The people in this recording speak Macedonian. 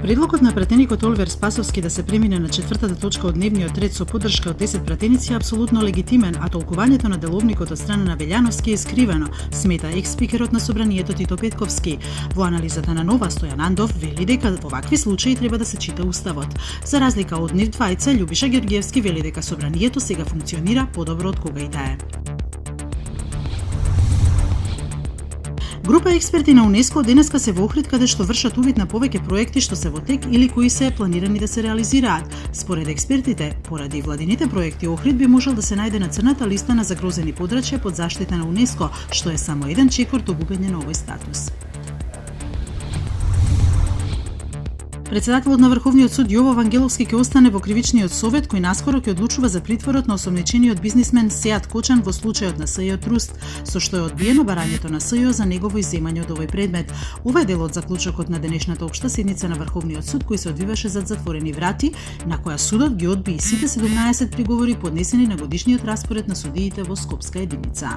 Предлогот на пратеникот Оливер Спасовски да се премине на четвртата точка од дневниот ред со поддршка од 10 пратеници е апсолутно легитимен, а толкувањето на деловникот од страна на Велјановски е скривено, смета екс-спикерот на Собранието Тито Петковски. Во анализата на Нова, Стојан Андов вели дека во вакви случаи треба да се чита Уставот. За разлика од нив двајца, Љубиша Георгиевски вели дека Собранието сега функционира подобро од кога и да е. Група експерти на УНЕСКО денеска се во Охрид каде што вршат увид на повеќе проекти што се во тек или кои се планирани да се реализираат. Според експертите, поради владините проекти Охрид би можел да се најде на црната листа на загрозени подрачја под заштита на УНЕСКО, што е само 1/4 од губење на овој статус. Председателот на Врховниот суд Јово Вангеловски ќе остане во кривичниот совет кој наскоро ќе одлучува за притворот на осомничениот бизнисмен Сеат Кочан во случајот на СЈ Труст, со што е одбиено барањето на СЈ за негово изземање од овој предмет. Ова е дел од заклучокот на денешната општа седница на Врховниот суд кој се одвиваше зад затворени врати, на која судот ги одби и сите 17 приговори поднесени на годишниот распоред на судиите во Скопска единица.